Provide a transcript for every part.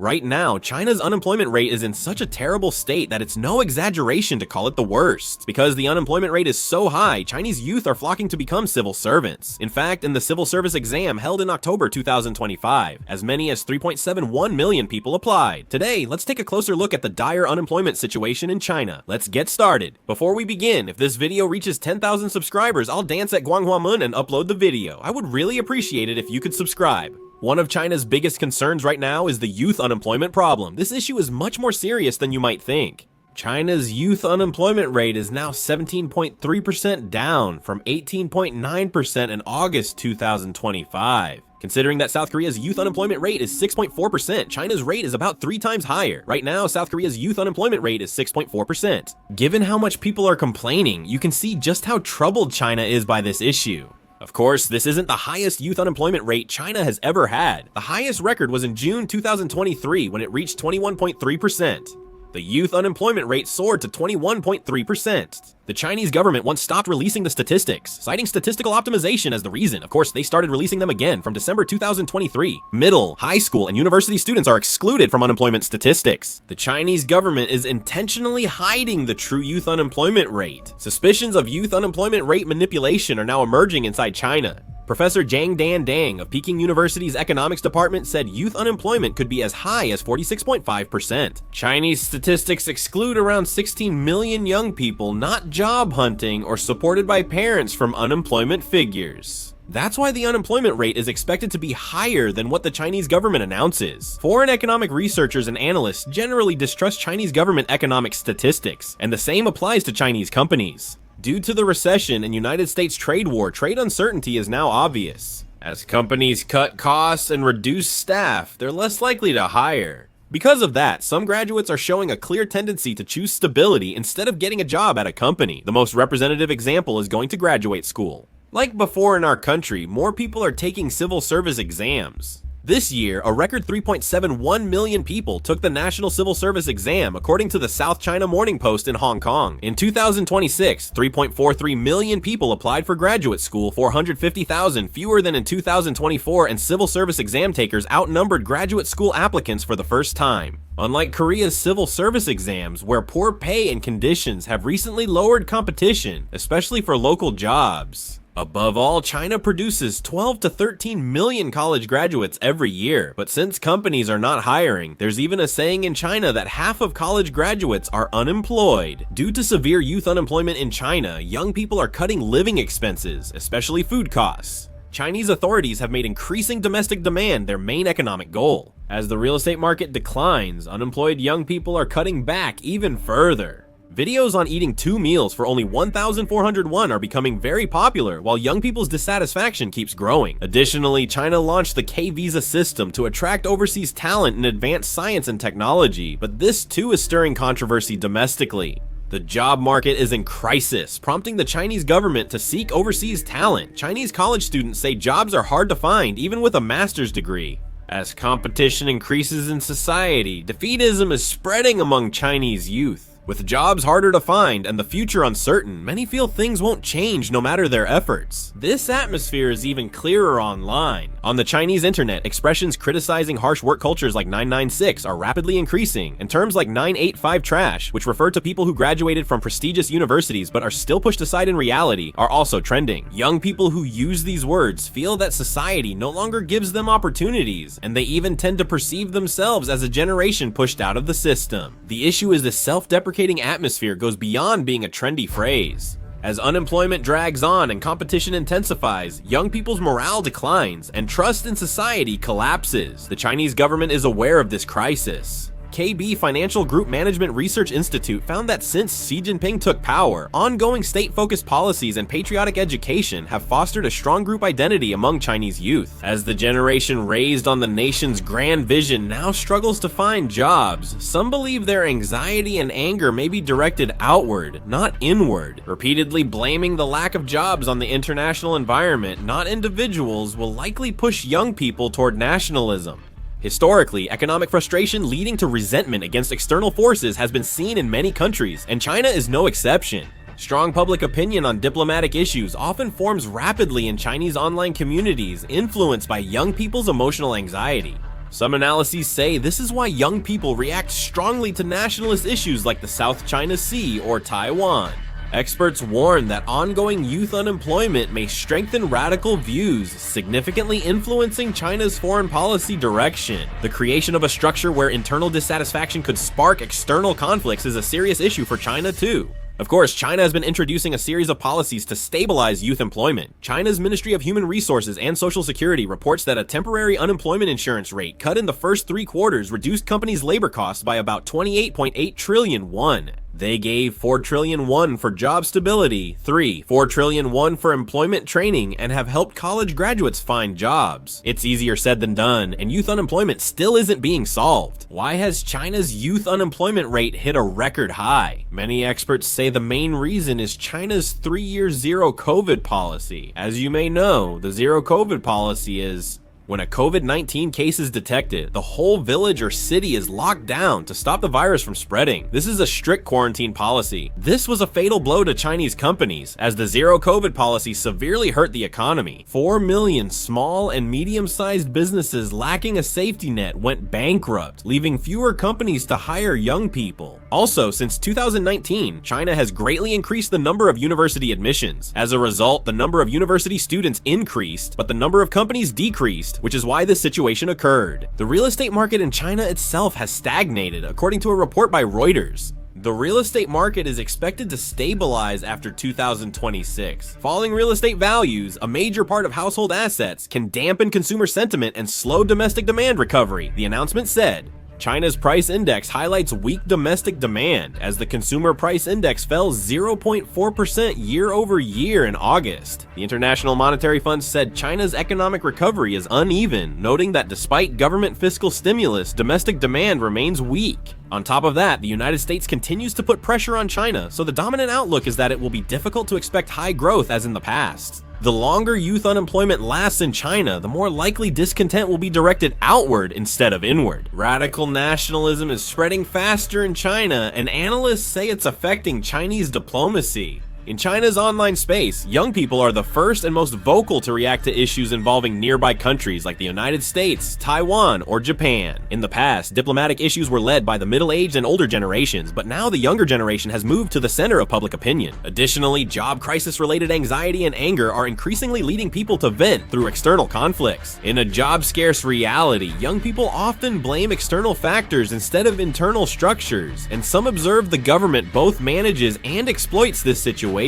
Right now, China's unemployment rate is in such a terrible state that it's no exaggeration to call it the worst. Because the unemployment rate is so high, Chinese youth are flocking to become civil servants. In fact, in the civil service exam held in October 2025, as many as 3.71 million people applied. Today, let's take a closer look at the dire unemployment situation in China. Let's get started. Before we begin, if this video reaches 10,000 subscribers, I'll dance at Guanghua and upload the video. I would really appreciate it if you could subscribe. One of China's biggest concerns right now is the youth unemployment problem. This issue is much more serious than you might think. China's youth unemployment rate is now 17.3% down from 18.9% in August 2025. Considering that South Korea's youth unemployment rate is 6.4%, China's rate is about 3 times higher. Right now, South Korea's youth unemployment rate is 6.4%. Given how much people are complaining, you can see just how troubled China is by this issue. Of course, this isn't the highest youth unemployment rate China has ever had. The highest record was in June 2023 when it reached 21.3%. The youth unemployment rate soared to 21.3%. The Chinese government once stopped releasing the statistics, citing statistical optimization as the reason. Of course, they started releasing them again from December 2023. Middle, high school, and university students are excluded from unemployment statistics. The Chinese government is intentionally hiding the true youth unemployment rate. Suspicions of youth unemployment rate manipulation are now emerging inside China. Professor Zhang Dan of Peking University's economics department said youth unemployment could be as high as 46.5%. Chinese statistics exclude around 16 million young people not job hunting or supported by parents from unemployment figures. That's why the unemployment rate is expected to be higher than what the Chinese government announces. Foreign economic researchers and analysts generally distrust Chinese government economic statistics, and the same applies to Chinese companies. Due to the recession and United States trade war, trade uncertainty is now obvious. As companies cut costs and reduce staff, they're less likely to hire. Because of that, some graduates are showing a clear tendency to choose stability instead of getting a job at a company. The most representative example is going to graduate school. Like before in our country, more people are taking civil service exams. This year, a record 3.71 million people took the National Civil Service exam, according to the South China Morning Post in Hong Kong. In 2026, 3.43 million people applied for graduate school, 450,000 fewer than in 2024, and civil service exam takers outnumbered graduate school applicants for the first time. Unlike Korea's civil service exams, where poor pay and conditions have recently lowered competition, especially for local jobs. Above all, China produces 12 to 13 million college graduates every year, but since companies are not hiring, there's even a saying in China that half of college graduates are unemployed. Due to severe youth unemployment in China, young people are cutting living expenses, especially food costs. Chinese authorities have made increasing domestic demand their main economic goal. As the real estate market declines, unemployed young people are cutting back even further. Videos on eating 2 meals for only 1,401 are becoming very popular, while young people's dissatisfaction keeps growing. Additionally, China launched the K-visa system to attract overseas talent in advanced science and technology, but this too is stirring controversy domestically. The job market is in crisis, prompting the Chinese government to seek overseas talent. Chinese college students say jobs are hard to find, even with a master's degree. As competition increases in society, defeatism is spreading among Chinese youth. With jobs harder to find and the future uncertain, many feel things won't change no matter their efforts. This atmosphere is even clearer online. On the Chinese internet, expressions criticizing harsh work cultures like 996 are rapidly increasing, and terms like 985 trash, which refer to people who graduated from prestigious universities but are still pushed aside in reality, are also trending. Young people who use these words feel that society no longer gives them opportunities, and they even tend to perceive themselves as a generation pushed out of the system. The issue is the self-deprecating atmosphere goes beyond being a trendy phrase. As unemployment drags on and competition intensifies, young people's morale declines and trust in society collapses. The Chinese government is aware of this crisis. KB Financial Group Management Research Institute found that since Xi Jinping took power, ongoing state-focused policies and patriotic education have fostered a strong group identity among Chinese youth. As the generation raised on the nation's grand vision now struggles to find jobs, some believe their anxiety and anger may be directed outward, not inward. Repeatedly blaming the lack of jobs on the international environment, not individuals, will likely push young people toward nationalism. Historically, economic frustration leading to resentment against external forces has been seen in many countries, and China is no exception. Strong public opinion on diplomatic issues often forms rapidly in Chinese online communities, influenced by young people's emotional anxiety. Some analyses say this is why young people react strongly to nationalist issues like the South China Sea or Taiwan. Experts warn that ongoing youth unemployment may strengthen radical views, significantly influencing China's foreign policy direction. The creation of a structure where internal dissatisfaction could spark external conflicts is a serious issue for China too. Of course, China has been introducing a series of policies to stabilize youth employment. China's Ministry of Human Resources and Social Security reports that a temporary unemployment insurance rate cut in the first 3 quarters reduced companies' labor costs by about 28.8 trillion won. They gave 4 trillion won for job stability, 4 trillion won for employment training, and have helped college graduates find jobs. It's easier said than done, and youth unemployment still isn't being solved. Why has China's youth unemployment rate hit a record high? Many experts say the main reason is China's 3-year zero COVID policy. As you may know, the zero COVID policy is when a COVID-19 case is detected, the whole village or city is locked down to stop the virus from spreading. This is a strict quarantine policy. This was a fatal blow to Chinese companies, as the zero COVID policy severely hurt the economy. 4 million small and medium-sized businesses lacking a safety net went bankrupt, leaving fewer companies to hire young people. Also, since 2019, China has greatly increased the number of university admissions. As a result, the number of university students increased, but the number of companies decreased, which is why this situation occurred. The real estate market in China itself has stagnated, according to a report by Reuters. The real estate market is expected to stabilize after 2026. Falling real estate values, a major part of household assets, can dampen consumer sentiment and slow domestic demand recovery, the announcement said. China's price index highlights weak domestic demand, as the consumer price index fell 0.4% year over year in August. The International Monetary Fund said China's economic recovery is uneven, noting that despite government fiscal stimulus, domestic demand remains weak. On top of that, the United States continues to put pressure on China, so the dominant outlook is that it will be difficult to expect high growth as in the past. The longer youth unemployment lasts in China, the more likely discontent will be directed outward instead of inward. Radical nationalism is spreading faster in China, and analysts say it's affecting Chinese diplomacy. In China's online space, young people are the first and most vocal to react to issues involving nearby countries like the United States, Taiwan, or Japan. In the past, diplomatic issues were led by the middle-aged and older generations, but now the younger generation has moved to the center of public opinion. Additionally, job crisis-related anxiety and anger are increasingly leading people to vent through external conflicts. In a job-scarce reality, young people often blame external factors instead of internal structures, and some observe the government both manages and exploits this situation.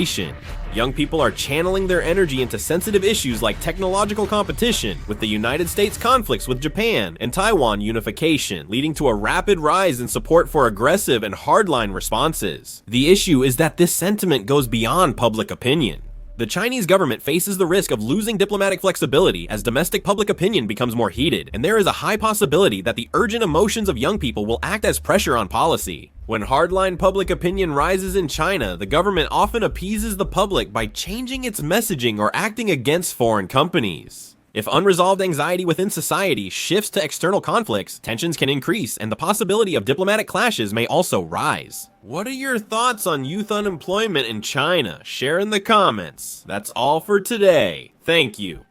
Young people are channeling their energy into sensitive issues like technological competition, with the United States conflicts with Japan and Taiwan unification, leading to a rapid rise in support for aggressive and hardline responses. The issue is that this sentiment goes beyond public opinion. The Chinese government faces the risk of losing diplomatic flexibility as domestic public opinion becomes more heated, and there is a high possibility that the urgent emotions of young people will act as pressure on policy. When hardline public opinion rises in China, the government often appeases the public by changing its messaging or acting against foreign companies. If unresolved anxiety within society shifts to external conflicts, tensions can increase, and the possibility of diplomatic clashes may also rise. What are your thoughts on youth unemployment in China? Share in the comments. That's all for today. Thank you.